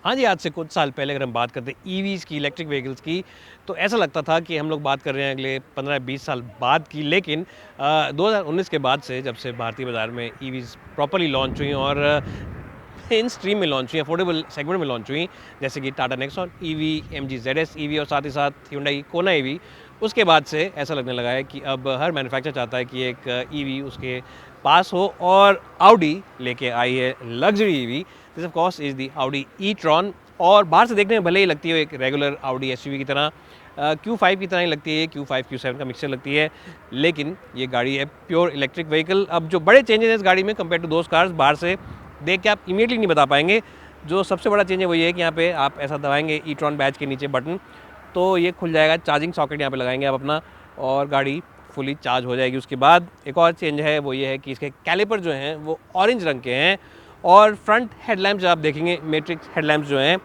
हाँ जी, आज से कुछ साल पहले अगर हम बात करते हैं ईवीज़ की, इलेक्ट्रिक व्हीकल्स की, तो ऐसा लगता था कि हम लोग बात कर रहे हैं अगले 15-20 साल बाद की। लेकिन 2019 के बाद से जब से भारतीय बाज़ार में ईवीज़ प्रॉपर्ली लॉन्च हुई और मेन स्ट्रीम में लॉन्च हुई, अफोर्डेबल सेगमेंट में लॉन्च हुई, जैसे कि Tata Nexon EV, MG ZS EV और साथ ही साथ ह्युंडई कोना ईवी। उसके बाद से ऐसा लगने लगा है कि अब हर मैन्युफैक्चरर चाहता है कि एक ईवी उसके पास हो और ऑडी लेके आई है luxury EV. This of course is the Audi e-tron और बाहर से देखने में भले ही लगती है एक रेगुलर ऑडी एसयूवी की तरह, Q5 की तरह ही लगती है, Q5 Q7 का मिक्सचर लगती है, लेकिन ये गाड़ी है प्योर इलेक्ट्रिक व्हीकल। अब जो बड़े चेंजेस हैं इस गाड़ी में कंपेयर टू दोज कार्स, बाहर से देख के आप इमीडिएटली नहीं बता पाएंगे। जो सबसे बड़ा चेंज है वो ये है कि यहाँ पे आप ऐसा दबाएंगे ई-ट्रॉन बैच के नीचे बटन, तो ये खुल जाएगा, चार्जिंग सॉकेट यहाँ पे लगाएंगे आप अपना और गाड़ी फुली चार्ज हो जाएगी। उसके बाद एक और चेंज है वो ये है कि इसके कैलिपर जो हैं वो ऑरेंज रंग के हैं और फ्रंट हेडलैम्प्स जो आप देखेंगे मैट्रिक्स हेडलैम्प्स जो हैं,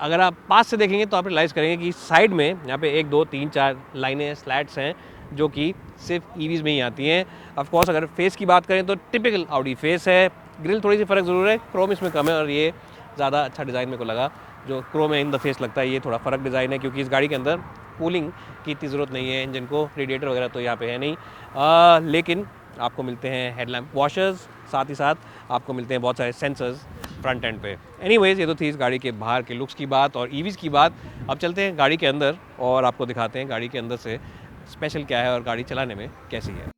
अगर आप पास से देखेंगे तो आप रियलाइज़ करेंगे कि साइड में यहाँ पे 1 2 3 4 लाइनें स्लैट्स हैं जो कि सिर्फ ईवीज़ में ही आती हैं। ऑफ कोर्स अगर फेस की बात करें तो टिपिकल ऑडी फेस है, ग्रिल थोड़ी सी फ़र्क ज़रूर है, क्रोम इसमें कम है और ये ज़्यादा अच्छा डिज़ाइन मेरे को लगा। जो क्रोम इन द फेस लगता है ये थोड़ा फ़र्क डिज़ाइन है क्योंकि इस गाड़ी के अंदर कूलिंग की इतनी ज़रूरत नहीं है, इंजन को रेडिएटर वगैरह तो यहाँ पे है नहीं। लेकिन आपको मिलते हैं हेडलैम्प वॉशर्स, साथ ही साथ आपको मिलते हैं बहुत सारे सेंसर्स फ्रंट एंड पे। एनीवेज ये तो थी इस गाड़ी के बाहर के लुक्स की बात और ईवीज़ की बात। अब चलते हैं गाड़ी के अंदर और आपको दिखाते हैं गाड़ी के अंदर से स्पेशल क्या है और गाड़ी चलाने में कैसी है।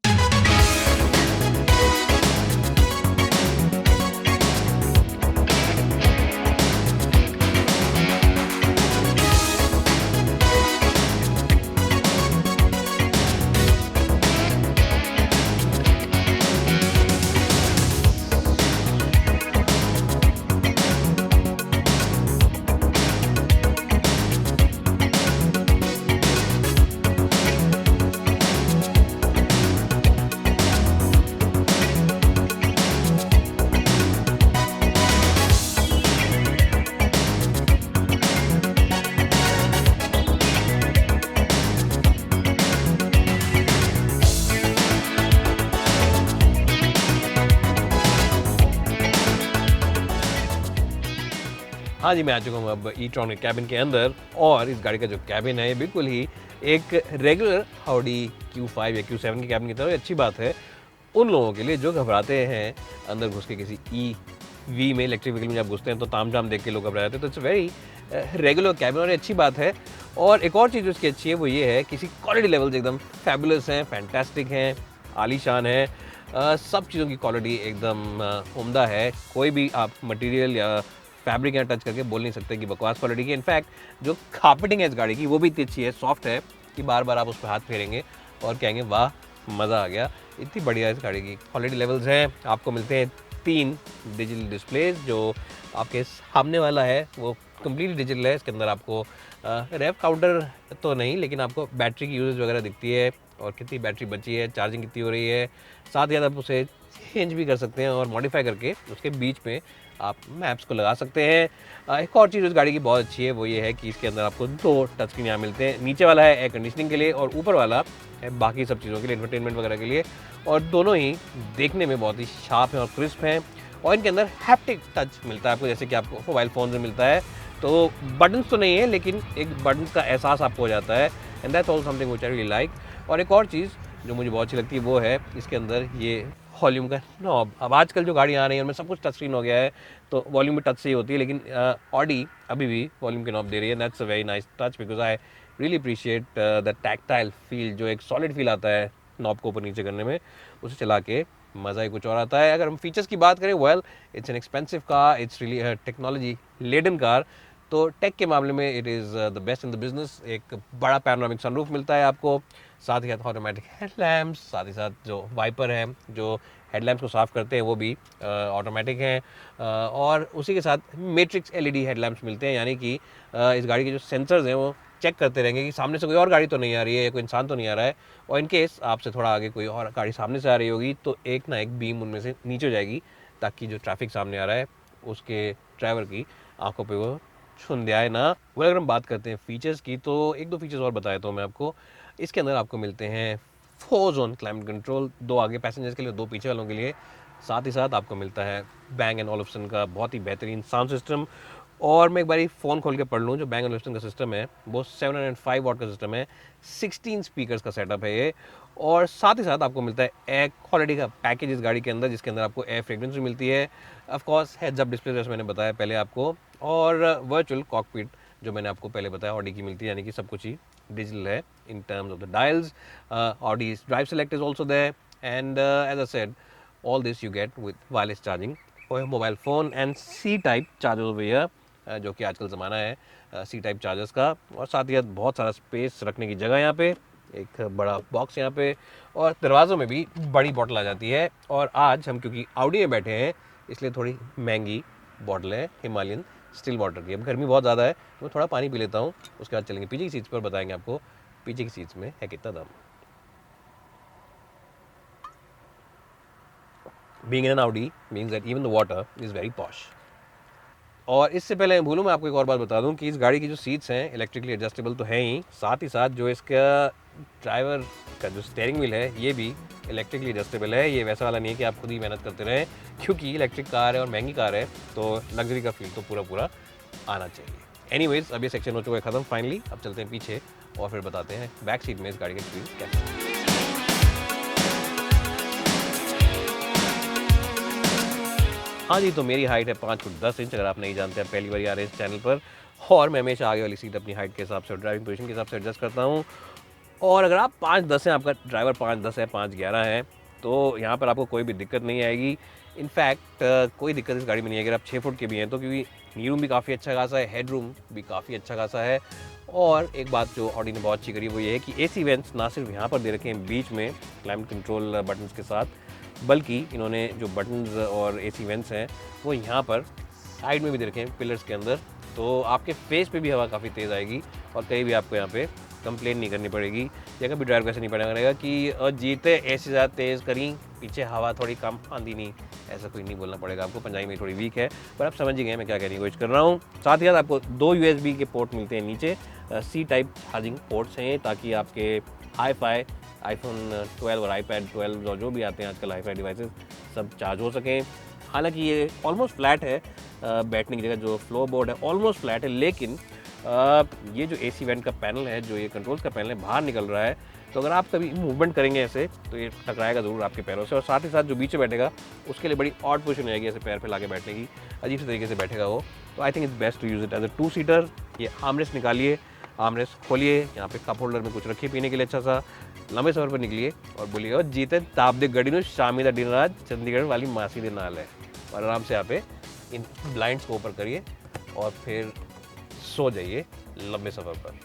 हाँ जी, मैं आ चुका हूँ अब ई-ट्रॉन के कैबिन के अंदर और इस गाड़ी का जो कैबिन है ये बिल्कुल ही एक रेगुलर ऑडी Q5 या Q7 की कैबिन की तरह। अच्छी बात है उन लोगों के लिए जो घबराते हैं अंदर घुस के, किसी ईवी में, इलेक्ट्रिक व्हीकल में जब घुसते हैं तो तामझाम देख के लोग घबरा जाते हैं, तो इट्स वेरी रेगुलर कैबिन और ये अच्छी बात है। और एक और चीज़ उसकी अच्छी है वो ये है किसी क्वालिटी लेवल्स एकदम फैबुलस हैं, फैंटास्टिक हैं, आलीशान है। सब चीज़ों की क्वालिटी एकदम उम्दा है। कोई भी आप मटेरियल या फैब्रिक यहाँ टच करके बोल नहीं सकते कि बकवास क्वालिटी की। इनफैक्ट जो कार्पेटिंग है इस गाड़ी की वो भी इतनी अच्छी है, सॉफ्ट है कि बार बार आप उस पर हाथ फेरेंगे और कहेंगे वाह मज़ा आ गया। इतनी बढ़िया इस गाड़ी की क्वालिटी लेवल्स हैं। आपको मिलते हैं 3 डिजिटल डिस्प्लेज। जो आपके सामने वाला है वो कम्प्लीटली डिजिटल है। इसके अंदर आपको रेव काउंटर तो नहीं, लेकिन आपको बैटरी की यूजेज वगैरह दिखती है और कितनी बैटरी बची है, चार्जिंग कितनी हो रही है। साथ ही साथ आप उसे चेंज भी कर सकते हैं और मॉडिफाई करके उसके बीच में आप मैप्स को लगा सकते हैं। एक और चीज़ उस गाड़ी की बहुत अच्छी है वो ये है कि इसके अंदर आपको 2 टच स्क्रीन यहाँ मिलते हैं। नीचे वाला है एयर कंडीशनिंग के लिए और ऊपर वाला है बाकी सब चीज़ों के लिए, एंटरटेनमेंट वगैरह के लिए। और दोनों ही देखने में बहुत ही शार्प हैं और क्रिस्प हैं और इनके अंदर हैप्टिक टच मिलता है आपको, जैसे कि आपको मोबाइल फ़ोन में मिलता है। तो बटन्स तो नहीं है लेकिन एक बटन्स का एहसास आपको हो जाता है, and that's also something which I really like. और एक और चीज़ जो मुझे बहुत अच्छी लगती है वो है इसके अंदर ये वॉल्यूम का नॉब। अब आजकल जो गाड़ी आ रही है उनमें सब कुछ टच स्क्रीन हो गया है तो वॉल्यूम भी टच से ही होती है, लेकिन ऑडी अभी भी वॉल्यूम के नॉब दे रही है। That's a very nice touch because I really appreciate the tactile feel, जो एक सॉलिड फील आता है नॉब को ऊपर नीचे करने में, उसे चला के मज़ा ही कुछ और आता है। अगर हम फीचर्स की बात करें, well it's an expensive car, it's really technology laden car. तो टेक के मामले में it is the best in the business. एक बड़ा पैनोरामिक सनरूफ मिलता है आपको, साथ ही साथ ऑटोमेटिक हेडलैम्प्स, साथ ही साथ जो वाइपर हैं जो हेडलैम्प्स को साफ़ करते हैं वो भी ऑटोमेटिक हैं। और उसी के साथ मैट्रिक्स एलईडी हेडलैम्प्स मिलते हैं, यानी कि इस गाड़ी के जो सेंसर्स हैं वो चेक करते रहेंगे कि सामने से कोई और गाड़ी तो नहीं आ रही है या कोई इंसान तो नहीं आ रहा है। और इन केस आपसे थोड़ा आगे कोई और गाड़ी सामने से आ रही होगी तो एक ना एक बीम उनमें से नीचे हो जाएगी ताकि जो ट्रैफिक सामने आ रहा है उसके ड्राइवर की आंखों पे वो छुंदियाए ना। वो अगर हम बात करते हैं फीचर्स की तो 1 2 फीचर्स और बताया तो मैं आपको। इसके अंदर आपको मिलते हैं 4 जोन क्लाइमेट कंट्रोल, 2 आगे पैसेंजर्स के लिए, 2 पीछे वालों के लिए। साथ ही साथ आपको मिलता है बैंग एंड ऑलफ्सन का बहुत ही बेहतरीन साउंड सिस्टम और मैं एक बारी फ़ोन खोल के पढ़ लूँ, जो Bang & Olufsen का सिस्टम है वो 705 वॉट का सिस्टम है, 16 स्पीकर्स का सेटअप है ये, और साथ ही साथ आपको मिलता है एयर क्वालिटी का पैकेज इस गाड़ी के अंदर, जिसके अंदर आपको एयर फ्रेग्रेंस भी मिलती है, of course heads up display जैसे मैंने बताया पहले आपको, और वर्चुअल कॉकपिट जो मैंने आपको पहले बताया ऑडी की मिलती है, यानी कि सब कुछ ही डिजिटल है in terms of the dials. Audi drive select is also there, and as I said all this you get with wireless charging for your mobile phone and C type charger over here, जो कि आजकल ज़माना है सी type chargers का, और साथ ही साथ बहुत सारा स्पेस रखने की जगह यहाँ पे, एक बड़ा बॉक्स यहाँ पे, और दरवाज़ों में भी बड़ी बॉटल आ जाती है. और आज हम क्योंकि आउडी में बैठे हैं इसलिए थोड़ी महंगी बॉटल है हिमालयन स्टिल वाटर की. अब गर्मी बहुत ज़्यादा है तो मैं थोड़ा पानी पी लेता हूँ, उसके बाद चलेंगे पीछे की सीट्स पर, बताएंगे आपको पीछे की सीट्स में है कितना दम. Being in an Audi means that even the water is very posh. और इससे पहले मैं भूलूँ, मैं आपको एक और बात बता दूं कि इस गाड़ी की जो सीट्स हैं इलेक्ट्रिकली एडजस्टेबल तो हैं ही, साथ ही साथ जो इसका ड्राइवर का जो स्टीयरिंग व्हील है ये भी इलेक्ट्रिकली एडजस्टेबल है. ये वैसा वाला नहीं है कि आप खुद ही मेहनत करते रहें, क्योंकि इलेक्ट्रिक कार है और महंगी कार है तो लग्जरी का फील तो पूरा आना चाहिए. एनीवेज, अब ये सेक्शन हो चुका है ख़त्म फाइनली. अब चलते हैं पीछे और फिर बताते हैं बैक सीट में इस गाड़ी का एक्सपीरियंस कैसा है. हाँ जी, तो मेरी हाइट है 5 फुट 10 इंच, अगर आप नहीं जानते हैं पहली बार आ रहे हैं इस चैनल पर, और मैं हमेशा आगे वाली सीट अपनी हाइट के हिसाब से और ड्राइविंग पोजीशन के हिसाब से एडजस्ट करता हूँ. और अगर आप 5'10" हैं, आपका ड्राइवर 5'10" है, 5'11" है, तो यहाँ पर आपको कोई भी दिक्कत नहीं आएगी. इनफैक्ट कोई दिक्कत इस गाड़ी में नहीं है अगर आप 6 फुट के भी हैं तो, क्योंकि नी रूम भी काफ़ी अच्छा खासा है, हेड रूम भी काफ़ी अच्छा खासा है. और एक बात जो ऑडी ने बहुत अच्छी करी वो ये है कि AC वेंट्स ना सिर्फ यहाँ पर दे रखे हैं बीच में क्लाइमेट कंट्रोल बटन्स के साथ, बल्कि इन्होंने जो बटन्स और AC वेंट्स हैं वो यहाँ पर साइड में भी दे रखे हैं पिलर्स के अंदर, तो आपके फेस पे भी हवा काफ़ी तेज़ आएगी और कहीं भी आपको यहाँ पे कंप्लेन नहीं करनी पड़ेगी, या कभी ड्राइवर कैसे नहीं पड़ेगा कि जीते ऐसे ज़्यादा तेज़ करी, पीछे हवा थोड़ी कम आंधी नहीं, ऐसा कोई नहीं बोलना पड़ेगा आपको. पंजाबी में थोड़ी वीक है पर आप समझ ही गए मैं क्या कहने की कोशिश कर रहा हूँ. साथ ही साथ आपको 2 USB के पोर्ट मिलते हैं नीचे, C टाइप चार्जिंग पोर्ट्स हैं, ताकि आपके हाई-फाई iPhone 12 और iPad 12 और जो भी आते हैं आजकल हाई-फाई डिवाइसेस सब चार्ज हो सकें. हालांकि ये ऑलमोस्ट फ्लैट है, बैठने की जगह जो फ्लोर बोर्ड है ऑलमोस्ट फ्लैट है, लेकिन ये जो AC वेंट का पैनल है, जो ये कंट्रोल्स का पैनल है, बाहर निकल रहा है, तो अगर आप कभी मूवमेंट करेंगे ऐसे तो ये टकराएगा ज़रूर आपके पैरों से. और साथ ही साथ जो बीच में बैठेगा उसके लिए बड़ी ऑड पोजीशन हो जाएगी, ऐसे पैर पे लाके बैठने की, अजीब से तरीके से बैठेगा वो. तो I think it's best to use it as a 2 seater. ये आर्मरेस्ट निकालिए, आर्मरेस्ट खोलिए, यहाँ पे कप होल्डर में कुछ रखिए पीने के लिए अच्छा सा, लंबे सफ़र पर निकलिए और बोलिए जीते ताप दे गड़ी शामी का डिनर आज चंडीगढ़ वाली मासी दे नाल है, और आराम से यहाँ पे इन ब्लाइंड्स को ऊपर करिए और फिर सो जाइए लंबे सफ़र पर.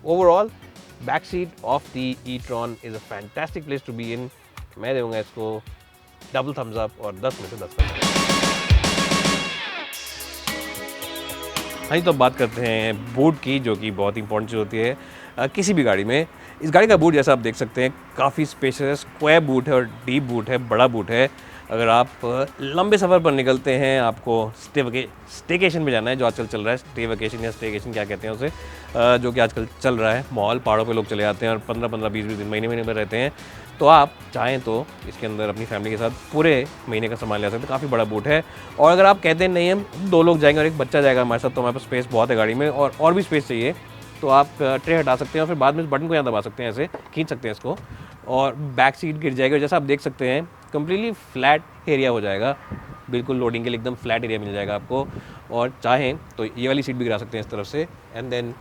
Overall back seat of the e-tron is a fantastic place to be in. मैं दूंगा इसको डबल थम्स अप और 10 में से 10 का. हाँ जी, तो बात करते हैं बूट की, जो कि बहुत इंपॉर्टेंट चीज़ होती है किसी भी गाड़ी में. इस गाड़ी का बूट जैसा आप देख सकते हैं काफ़ी स्पेशियस है, स्क्वायर बूट है और डीप बूट है, बड़ा बूट है. अगर आप लंबे सफ़र पर निकलते हैं, आपको स्टेकेशन में जाना है, जो आजकल चल रहा है, स्टे वेकेशन या स्टेकेशन क्या कहते हैं उसे, जो कि आजकल चल रहा है, मॉल पहाड़ों पे लोग चले जाते हैं और 15-15, 20-20 दिन, महीने में रहते हैं, तो आप चाहें तो इसके अंदर अपनी फैमिली के साथ पूरे महीने का सामान ले सकते हैं. काफ़ी बड़ा बूट है. और अगर आप कहते हैं नहीं हम 2 लोग जाएंगे और एक बच्चा जाएगा हमारे साथ, तो हमारे पास स्पेस बहुत है गाड़ी में और भी स्पेस चाहिए, तो आप ट्रे हटा सकते हैं और फिर बाद में इस बटन को यहाँ दबा सकते हैं, ऐसे खींच सकते हैं इसको और बैक सीट गिर जाएगी. और जैसा आप देख सकते हैं कम्प्लीटली फ्लैट एरिया हो जाएगा, बिल्कुल लोडिंग के लिए एकदम फ्लैट एरिया मिल जाएगा आपको. और चाहें तो ये वाली सीट भी गिरा सकते हैं इस तरफ से, and then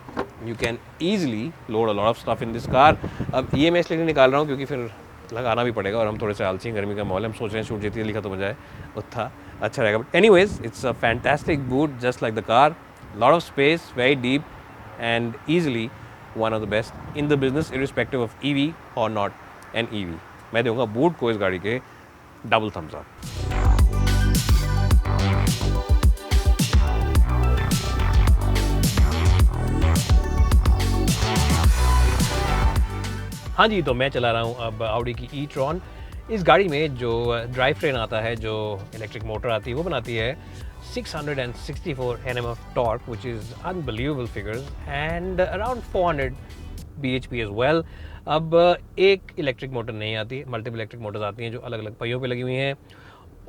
you can easily load a lot of stuff in this car. अब ये मैं इसलिए नहीं निकाल रहा हूँ क्योंकि फिर लगाना भी पड़ेगा और हम थोड़े से आलसी हैं, गर्मी का माहौल है, हम सोच रहे हैं शूट जितनी जल्दी खत्म हो जाए उतना अच्छा रहेगा. But anyways, it's a fantastic boot just like the car, lot of space, very deep and easily one of the best in the business irrespective of EV or not an EV. मैं दूंगा boot को इस गाड़ी के double Thums up. हाँ जी, तो मैं चला रहा हूँ अब ऑडी की e-tron. इस गाड़ी में जो ड्राइव ट्रेन आता है, जो इलेक्ट्रिक मोटर आती है, वो बनाती है 664 Nm of torque, which is unbelievable figures, and around 400 bhp as well. अब एक इलेक्ट्रिक मोटर नहीं आती, मल्टीपल इलेक्ट्रिक मोटर्स आती हैं जो अलग अलग पहियों पे लगी हुई हैं.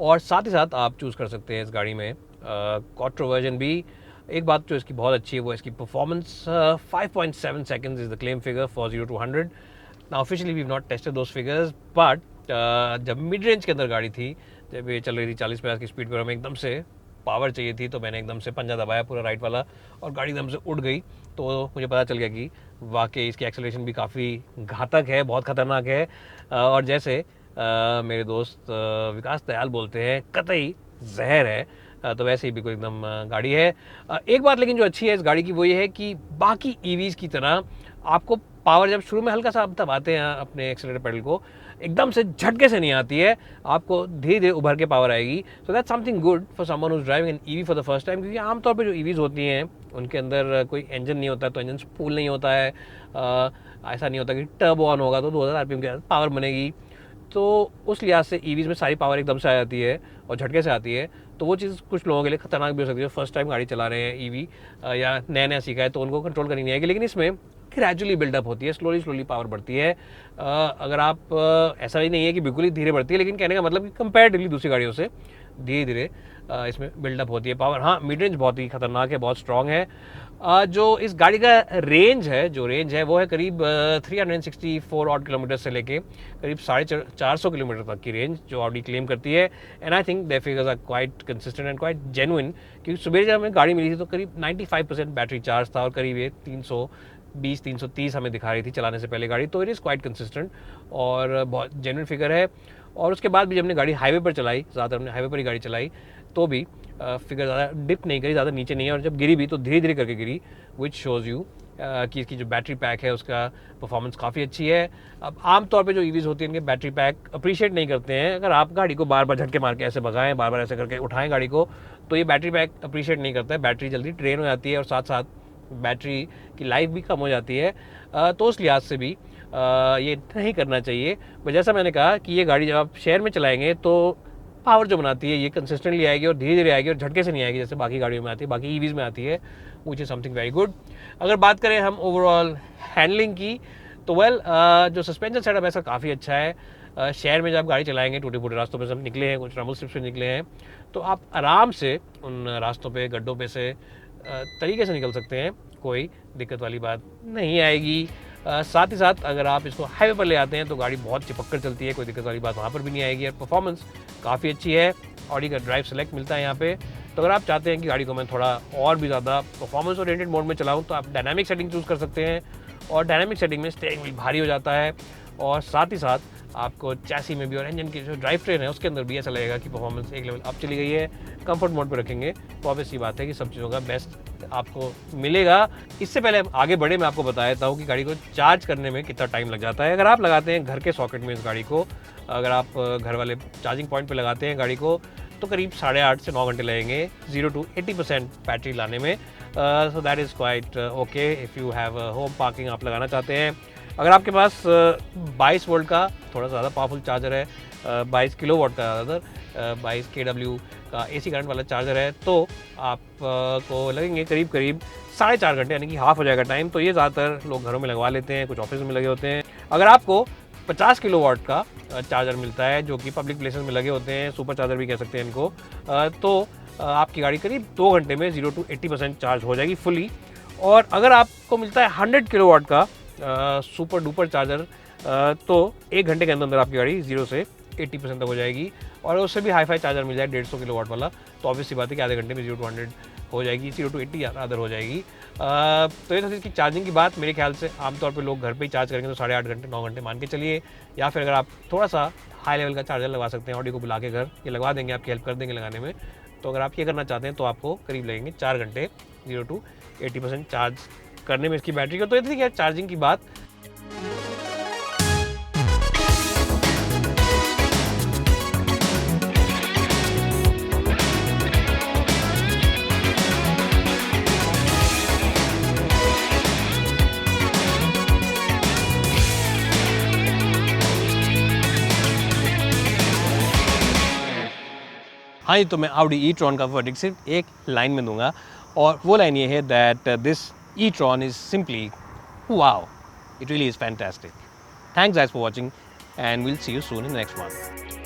और साथ ही साथ आप चूज़ कर सकते हैं इस गाड़ी में क्वाट्रो वर्जन भी, एक बात जो इसकी बहुत अच्छी है वो इसकी performance 5.7 seconds is the claim figure for 0 to 100. Now officially we have not tested those figures, but जब मिड रेंज के अंदर गाड़ी थी, जब ये चल रही थी 40-50 की स्पीड पर, हमें एकदम से पावर चाहिए थी, तो मैंने एकदम से पंजा दबाया पूरा राइट वाला और गाड़ी एकदम से उड़ गई। तो मुझे पता चल गया कि वाकई इसकी एक्सेलरेशन भी काफ़ी घातक है, बहुत ख़तरनाक है। और जैसे मेरे दोस्त विकास दयाल बोलते हैं, कतई जहर है। तो वैसे ही बिल्कुल एकदम गाड़ी है। एक बात लेकिन जो अच्छी है इस गाड़ी की वो ये है कि बाकी ईवीज़ की तरह आपको पावर जब शुरू में हल्का सा आप दबाते हैं अपने एक्सेलरेटर पेडल को, एकदम से झटके से नहीं आती है, आपको धीरे धीरे उभर के पावर आएगी। So that's something good for someone whose driving an EV for the first time, क्योंकि आमतौर पे जो ईवीज़ होती हैं उनके अंदर कोई इंजन नहीं होता है, तो इंजन स्पूल नहीं होता है। ऐसा नहीं होता कि टर्बो ऑन होगा तो 2000 आरपीएम के पावर बनेगी। तो उस लिहाज से ईवीज़ में सारी पावर एकदम से आ जाती है और झटके से आती है। तो वो चीज़ कुछ लोगों के लिए खतरनाक भी हो सकती है, फर्स्ट टाइम गाड़ी चला रहे हैं ईवी या नया नया सीखा है, तो उनको कंट्रोल करनी नहीं आएगी। लेकिन इसमें ग्रेजुअली बिल्डअप होती है, स्लोली पावर बढ़ती है। अगर आप ऐसा ही नहीं है कि बिल्कुल ही धीरे बढ़ती है, लेकिन कहने का मतलब कि कंपैरेटिवली दूसरी गाड़ियों से धीरे धीरे इसमें बिल्डअप होती है पावर। हाँ, मिड रेंज बहुत ही खतरनाक है, बहुत स्ट्रॉन्ग है। जो इस गाड़ी का रेंज है वो है करीब 364 ऑड किलोमीटर से लेके करीब 450 किलोमीटर तक की रेंज जो ऑडी क्लेम करती है। And I think the figures are quite consistent and quite genuine, क्योंकि सुबह जब हमें गाड़ी मिली थी तो करीब 95% बैटरी चार्ज था और करीब ये 320-330 हमें दिखा रही थी चलाने से पहले गाड़ी। तो इट इज़ क्वाइट कंसिस्टेंट और बहुत जेन्युइन फिगर है। और उसके बाद भी जब हमने गाड़ी हाईवे पर चलाई, ज़्यादातर हमने हाईवे पर ही गाड़ी चलाई, तो भी फिगर ज़्यादा डिप नहीं करी, ज़्यादा नीचे नहीं है, और जब गिरी भी तो धीरे धीरे करके गिरी, विच शोज़ यू कि इसकी जो बैटरी पैक है उसका परफॉर्मेंस काफ़ी अच्छी है। अब आमतौर पे जो ईवीज़ होती हैं उनके बैटरी पैक अप्रिशिएट नहीं करते हैं। अगर आप गाड़ी को बार बार झटके मार के ऐसे भगाएं, बार बार ऐसे करके उठाएं गाड़ी को, तो ये बैटरी पैक अप्रिशिएट नहीं करता है। बैटरी जल्दी ड्रेन हो जाती है और साथ साथ बैटरी की लाइफ भी कम हो जाती है। तो उस लिहाज से भी ये नहीं करना चाहिए। पर जैसा मैंने कहा कि ये गाड़ी जब आप शहर में चलाएंगे तो पावर जो बनाती है ये कंसिस्टेंटली आएगी और धीरे धीरे आएगी और झटके से नहीं आएगी जैसे बाकी गाड़ियों में आती है, बाकी ईवीज़ में आती है, which is something very good. अगर बात करें हम ओवरऑल हैंडलिंग की, तो जो सस्पेंशन सेटअप है ऐसा काफ़ी अच्छा है। शहर में जब आप गाड़ी चलाएंगे, टूटे फूटे रास्तों पे सब निकले हैं, कुछ रंबल स्ट्रिप्स पे निकले हैं, तो आप आराम से उन रास्तों पे, गड्ढों पे से तरीके से निकल सकते हैं, कोई दिक्कत वाली बात नहीं आएगी। साथ ही साथ अगर आप इसको हाईवे पर ले आते हैं तो गाड़ी बहुत चिपक कर चलती है, कोई दिक्कत वाली बात वहाँ पर भी नहीं आएगी। और परफॉर्मेंस काफ़ी अच्छी है, ऑडी का ड्राइव सेलेक्ट मिलता है यहाँ पे। तो अगर आप चाहते हैं कि गाड़ी को मैं थोड़ा और भी ज़्यादा परफॉर्मेंस ओरिएंटेड मोड में चलाऊँ, तो आप डायनामिक सेटिंग चूज़ कर सकते हैं, और डायनामिक सेटिंग में स्टीयरिंग व्हील भारी हो जाता है, और साथ ही साथ आपको चैसी में भी और इंजन की जो ड्राइव ट्रेन है उसके अंदर भी ऐसा लगेगा कि परफॉर्मेंस एक लेवल अप चली गई है। कंफर्ट मोड पर रखेंगे तो ऑब्वियस बात है कि सब चीज़ों का बेस्ट आपको मिलेगा। इससे पहले हम आगे बढ़े, मैं आपको बता देता हूँ कि गाड़ी को चार्ज करने में कितना टाइम लग जाता है। अगर आप लगाते हैं घर के सॉकेट में इस गाड़ी को, अगर आप घर वाले चार्जिंग पॉइंट पर लगाते हैं गाड़ी को, तो करीब 8.5 से 9 घंटे लगेंगे 0 to 80% बैटरी लाने में। So that is quite okay if you have home parking आप लगाना चाहते हैं। अगर आपके पास 22 वोल्ट का थोड़ा ज़्यादा पावरफुल चार्जर है, 22 किलोवाट का ज़्यादातर 22 kW का AC करंट वाला चार्जर है, तो आपको लगेंगे करीब 4.5 घंटे, यानी कि हाफ हो जाएगा टाइम। तो ये ज़्यादातर लोग घरों में लगवा लेते हैं, कुछ ऑफिस में लगे होते हैं। अगर आपको 50 किलोवाट का चार्जर मिलता है जो कि पब्लिक प्लेसेस में लगे होते हैं, सुपर चार्जर भी कह सकते हैं इनको, तो आपकी गाड़ी करीब 2 घंटे में 0 to 80% चार्ज हो जाएगी फुली। और अगर आपको मिलता है 100 किलोवाट का सुपर डुपर चार्जर, तो 1 घंटे के अंदर आपकी गाड़ी 0 से 80% तक हो जाएगी। और उससे भी हाई फाई चार्जर मिल जाए 150 किलोवाट वाला, तो ऑब्वियसली बात है कि आधे घंटे में 0 to 100 हो जाएगी, 0 to 80 अदर हो जाएगी। तो ये था इसकी चार्जिंग की बात। मेरे ख्याल से आमतौर पे लोग घर पे ही चार्ज करेंगे तो 8.5 घंटे 9 घंटे मान के चलिए, या फिर अगर आप थोड़ा सा हाई लेवल का चार्जर लगवा सकते हैं, ऑडी को बुला के घर ये लगवा देंगे, आपकी हेल्प कर देंगे लगाने में। तो अगर आप ये करना चाहते हैं तो आपको करीब लगेंगे 4 घंटे 0 to 80% चार्ज करने में इसकी बैटरी का। तो ये थी क्या चार्जिंग की बात। हाँ जी, तो मैं Audi e-tron का वर्डिक्ट सिर्फ एक लाइन में दूंगा, और वो लाइन ये है that this e-tron is simply wow, it really is fantastic. Thanks guys for watching and will see you soon in the next one.